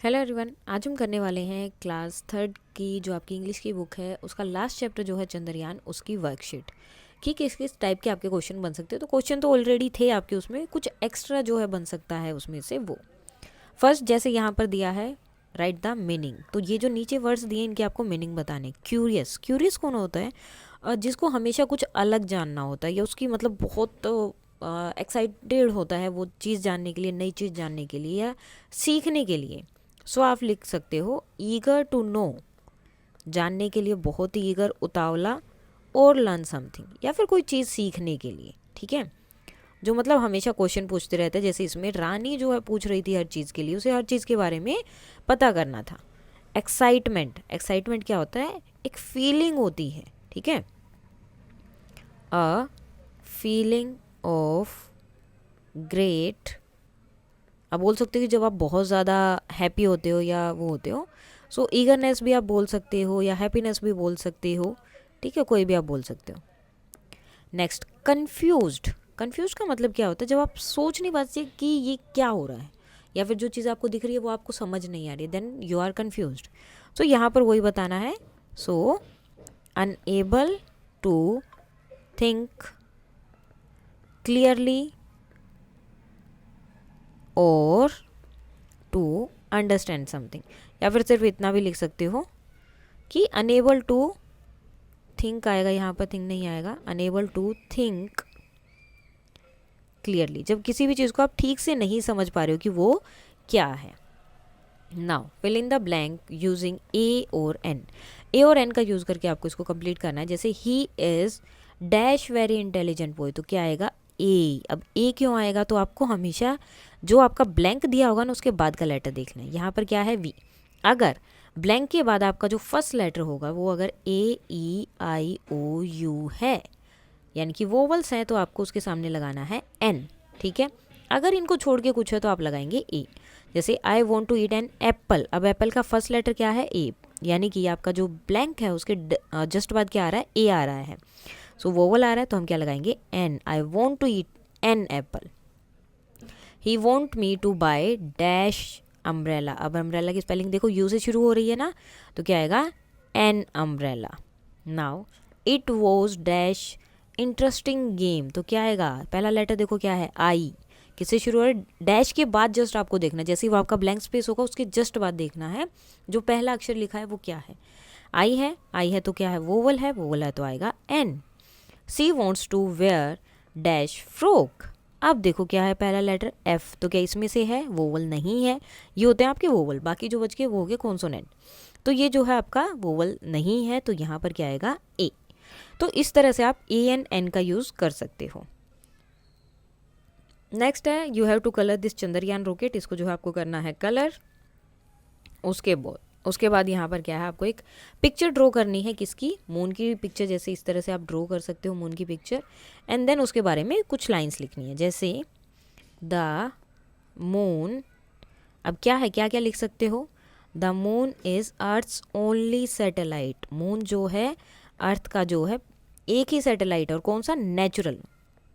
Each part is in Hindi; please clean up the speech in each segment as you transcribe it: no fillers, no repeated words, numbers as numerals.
हेलो एवरीवन, आज हम करने वाले हैं क्लास थर्ड की जो आपकी इंग्लिश की बुक है उसका लास्ट चैप्टर जो है चंद्रयान, उसकी वर्कशीट कि किस किस टाइप के आपके क्वेश्चन बन सकते हैं। तो क्वेश्चन तो ऑलरेडी थे आपके, उसमें कुछ एक्स्ट्रा जो है बन सकता है उसमें से। वो फर्स्ट जैसे यहाँ पर दिया है राइट द मीनिंग, तो ये जो नीचे वर्ड्स दिए इनके आपको मीनिंग बताने। क्यूरियस, क्यूरियस कौन होता है? जिसको हमेशा कुछ अलग जानना होता है या उसकी मतलब बहुत एक्साइटेड होता है वो चीज़ जानने के लिए, नई चीज़ जानने के लिए या सीखने के लिए। सो आप लिख सकते हो ईगर टू नो, जानने के लिए बहुत ही ईगर, उतावला, और लर्न समथिंग, या फिर कोई चीज़ सीखने के लिए। ठीक है, जो मतलब हमेशा क्वेश्चन पूछते रहते हैं। जैसे इसमें रानी जो है पूछ रही थी हर चीज़ के लिए, उसे हर चीज़ के बारे में पता करना था। एक्साइटमेंट, एक्साइटमेंट क्या होता है? एक फीलिंग होती है। ठीक है, अ फीलिंग ऑफ ग्रेट। आप बोल सकते हो कि जब आप बहुत ज़्यादा हैप्पी होते हो या वो होते हो, सो ईगरनेस भी आप बोल सकते हो या हैप्पीनेस भी बोल सकते हो। ठीक है, कोई भी आप बोल सकते हो। Next, confused. कन्फ्यूज का मतलब क्या होता है? जब आप सोच नहीं पाते कि ये क्या हो रहा है, या फिर जो चीज़ आपको दिख रही है वो आपको समझ नहीं आ रही है, देन यू आर कन्फ्यूज्ड। सो यहाँ पर वही बताना है। सो अनएबल टू थिंक क्लियरली और टू अंडरस्टैंड समथिंग, या फिर सिर्फ इतना भी लिख सकते हो कि अनेबल टू थिंक आएगा, यहाँ पर थिंक नहीं आएगा, अनेबल टू थिंक क्लियरली, जब किसी भी चीज़ को आप ठीक से नहीं समझ पा रहे हो कि वो क्या है। Now fill in the blank using a और एन। ए और एन का यूज़ करके आपको इसको कंप्लीट करना है। जैसे he is dash very intelligent boy, तो क्या आएगा? ए। अब ए क्यों आएगा? तो आपको हमेशा जो आपका ब्लैंक दिया होगा ना उसके बाद का लेटर देखना है। यहाँ पर क्या है? वी। अगर ब्लैंक के बाद आपका जो फर्स्ट लेटर होगा वो अगर ए ई आई ओ यू है, यानी कि वोवल्स हैं, तो आपको उसके सामने लगाना है एन। ठीक है, अगर इनको छोड़ के कुछ है तो आप लगाएंगे ए। जैसे I want to eat an apple, अब एप्पल का फर्स्ट लेटर क्या है? ए, यानी कि आपका जो ब्लैंक है उसके जस्ट बाद क्या आ रहा है? ए आ रहा है। सो वोवल आ रहा है तो हम क्या लगाएंगे? An. I want to eat an apple. He want me to buy dash umbrella. अब अम्ब्रेला की स्पेलिंग देखो, यू से शुरू हो रही है ना, तो क्या आएगा? An umbrella. Now it was dash interesting game, तो क्या आएगा? पहला लेटर देखो क्या है? आई। किससे शुरू हो रहा है? डैश के बाद जस्ट आपको देखना, जैसे ही वो आपका ब्लैंक स्पेस होगा उसके जस्ट बाद देखना है जो पहला अक्षर लिखा है वो क्या है। आई है, आई है तो क्या है? वोवल है, वोवल है तो आएगा an. She wants to wear dash frock. अब देखो क्या है? पहला लेटर एफ, तो क्या इसमें से है? वोवल नहीं है। ये होते हैं आपके वोवल, बाकी जो बच के वो हो गए कॉन्सोनेंट। तो ये जो है आपका वोवल नहीं है, तो यहाँ पर क्या आएगा? ए। तो इस तरह से आप ए एंड एन का यूज़ कर सकते हो। नेक्स्ट है you have to colour this Chandrayaan rocket, इसको जो है आपको करना है कलर। उसके बाद यहाँ पर क्या है? आपको एक पिक्चर ड्रॉ करनी है। किसकी? मून की पिक्चर। जैसे इस तरह से आप ड्रॉ कर सकते हो मून की पिक्चर, एंड देन उसके बारे में कुछ लाइंस लिखनी है। जैसे द मून, अब क्या है, क्या क्या लिख सकते हो? The moon is earth's only satellite. Moon जो है अर्थ का जो है एक ही सैटेलाइट है, और कौन सा? नेचुरल।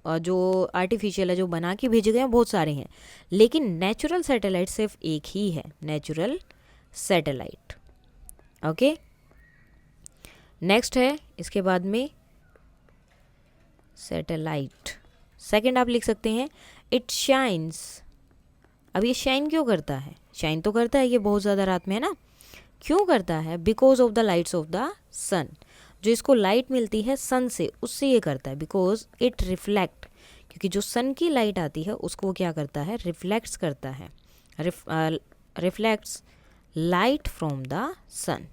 और जो आर्टिफिशियल है, जो बना के भेजे गए हैं बहुत सारे हैं, लेकिन नेचुरल सैटेलाइट सिर्फ एक ही है, नेचुरल सैटेलाइट। ओके, नेक्स्ट है इसके बाद में सैटेलाइट। सेकंड आप लिख सकते हैं इट शाइन्स। अब ये शाइन क्यों करता है? शाइन तो करता है ये बहुत ज़्यादा रात में, है ना? क्यों करता है? Because of the lights of the sun, जो इसको लाइट मिलती है सन से, उससे ये करता है। बिकॉज इट रिफ्लेक्ट, क्योंकि जो सन की लाइट आती है उसको वो क्या करता है? रिफ्लेक्ट्स करता है। रिफ्लेक्ट्स लाइट फ्रॉम द सन,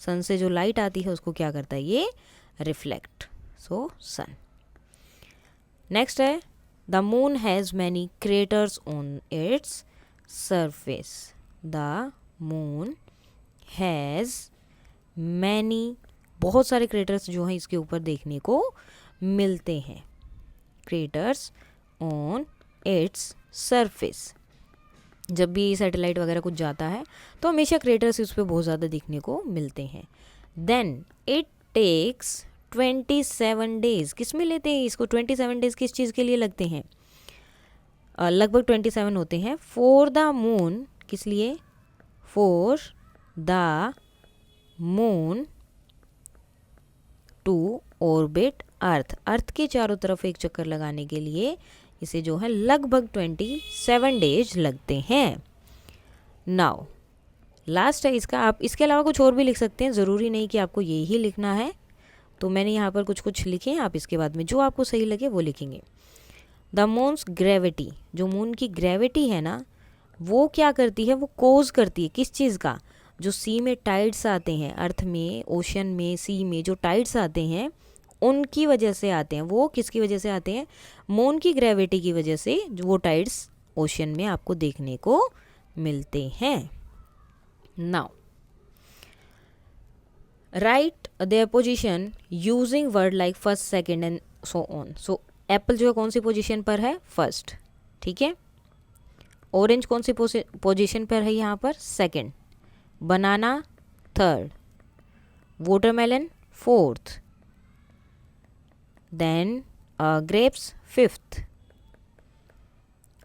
सन से जो लाइट आती है उसको क्या करता है? ये रिफ्लेक्ट। सो सन। नेक्स्ट है the moon has many craters on its surface. The moon has many, बहुत सारे क्रेटर्स जो हैं इसके ऊपर देखने को मिलते हैं। क्रेटर्स ऑन इट्स सरफेस, जब भी सैटेलाइट वगैरह कुछ जाता है तो हमेशा क्रेटर्स उस पर बहुत ज़्यादा दिखने को मिलते हैं। देन इट टेक्स 27 डेज, किस में लेते हैं इसको? 27 डेज किस चीज़ के लिए लगते हैं? लगभग 27 होते हैं। फॉर द मून, किस लिए? For the moon to orbit earth, earth के चारों तरफ एक चक्कर लगाने के लिए इसे जो है लगभग 27 डेज लगते हैं। नाउ लास्ट है इसका, आप इसके अलावा कुछ और भी लिख सकते हैं, ज़रूरी नहीं कि आपको ये ही लिखना है। तो मैंने यहाँ पर कुछ कुछ लिखे हैं, आप इसके बाद में जो आपको सही लगे वो लिखेंगे। द मून्स ग्रेविटी, जो मून की ग्रेविटी है ना वो क्या करती है, वो कोज करती है किस चीज़ का, जो सी में टाइड्स आते हैं, अर्थ में, ओशन में, सी में जो टाइड्स आते हैं उनकी वजह से आते हैं। वो किसकी वजह से आते हैं, मून की ग्रेविटी की वजह से जो वो टाइड्स ओशन में आपको देखने को मिलते हैं। Now right their position using word like first, second and so on. So Apple जो है कौन सी पोजीशन पर है, फर्स्ट, ठीक है। ऑरेंज कौन सी पोजीशन पर है यहाँ पर, second. Banana third, watermelon fourth, then grapes fifth.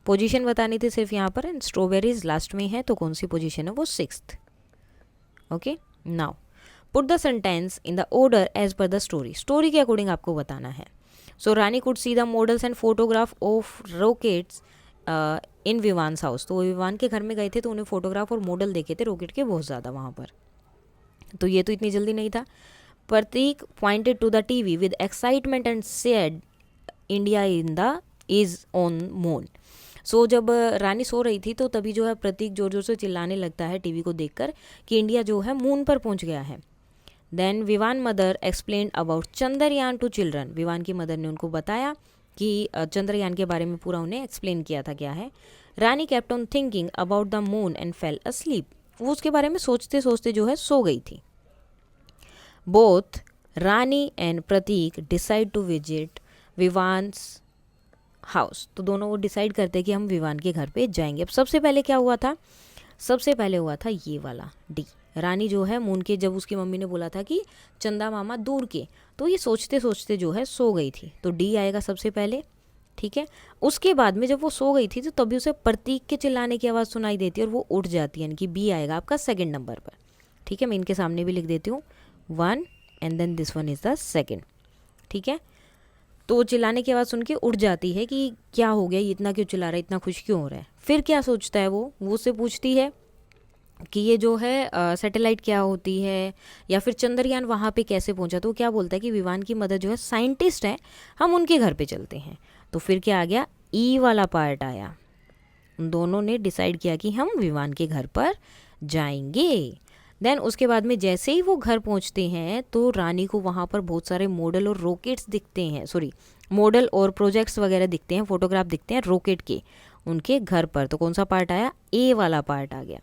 Position बतानी थी सिर्फ यहाँ पर, एंड स्ट्रॉबेरीज लास्ट में है तो कौन सी पोजीशन है, वो sixth. Okay, now put the sentence in the order as per the story, story के अकॉर्डिंग आपको बताना है। So Rani could see the models and photograph of rockets in Vivaan's house, तो वो विवान के घर में गए थे तो उन्हें फोटोग्राफ और मॉडल देखे थे रॉकेट के बहुत ज़्यादा वहाँ पर। तो ये तो इतनी जल्दी नहीं था। Prateek pointed to the TV with excitement and said India in the is on moon. So जब रानी सो रही थी तो तभी जो है प्रतीक जोर जोर से चिल्लाने लगता है टीवी को देखकर कि इंडिया जो है मून पर पहुंच गया है। Then Vivaan mother explain about Chandrayaan to children, Vivaan की मदर ने उनको बताया कि चंद्रयान के बारे में पूरा उन्हें एक्सप्लेन किया था क्या है। Rani kept on thinking about the moon and fell asleep, वो उसके बारे में सोचते सोचते जो है सो गई थी। Both Rani and Prateek decide to visit Vivaan's house, तो दोनों वो डिसाइड करते कि हम विवान के घर पे जाएंगे। अब सबसे पहले क्या हुआ था, सबसे पहले हुआ था ये वाला डी, रानी जो है मून के, जब उसकी मम्मी ने बोला था कि चंदा मामा दूर के, तो ये सोचते सोचते जो है सो गई थी, तो डी आएगा सबसे पहले, ठीक है। उसके बाद में जब वो सो गई थी तो तभी उसे प्रतीक के चिल्लाने की आवाज़ सुनाई देती है और वो उठ जाती है, यानी कि बी आएगा आपका सेकंड नंबर पर, ठीक है। मैं इनके सामने भी लिख देती हूँ 1 and then this one is the second, ठीक है। तो चिल्लाने की आवाज़ सुन के उठ जाती है कि क्या हो गया, ये इतना क्यों चिल्ला रहा है, इतना खुश क्यों हो रहा है। फिर क्या सोचता है वो उससे पूछती है कि ये जो है सैटेलाइट क्या होती है, या फिर चंद्रयान वहाँ पे कैसे पहुँचा। तो वो क्या बोलता है कि विवान की मदर जो है साइंटिस्ट है, हम उनके घर पे चलते हैं। तो फिर क्या आ गया, ई वाला पार्ट आया, उन दोनों ने डिसाइड किया कि हम विवान के घर पर जाएंगे। देन उसके बाद में जैसे ही वो घर पहुंचते हैं तो रानी को वहाँ पर बहुत सारे मॉडल और रॉकेट्स दिखते हैं, सॉरी मॉडल और प्रोजेक्ट्स वगैरह दिखते हैं, फोटोग्राफ दिखते हैं रॉकेट के उनके घर पर। तो कौन सा पार्ट आया, ए वाला पार्ट आ गया,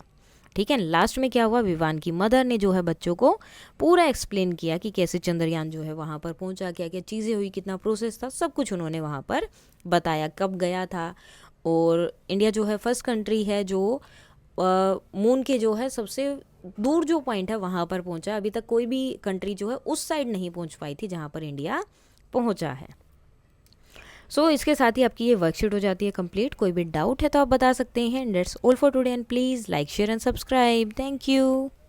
ठीक है। लास्ट में क्या हुआ, विवान की मदर ने जो है बच्चों को पूरा एक्सप्लेन किया कि कैसे चंद्रयान जो है वहाँ पर पहुँचा, क्या क्या चीज़ें हुई, कितना प्रोसेस था, सब कुछ उन्होंने वहाँ पर बताया, कब गया था। और इंडिया जो है फर्स्ट कंट्री है जो मून के जो है सबसे दूर जो पॉइंट है वहाँ पर पहुँचा। अभी तक कोई भी कंट्री जो है उस साइड नहीं पहुँच पाई थी जहाँ पर इंडिया पहुँचा है। सो इसके साथ ही आपकी ये वर्कशीट हो जाती है कंप्लीट। कोई भी डाउट है तो आप बता सकते हैं। That's all for today and please like share and subscribe. Thank you.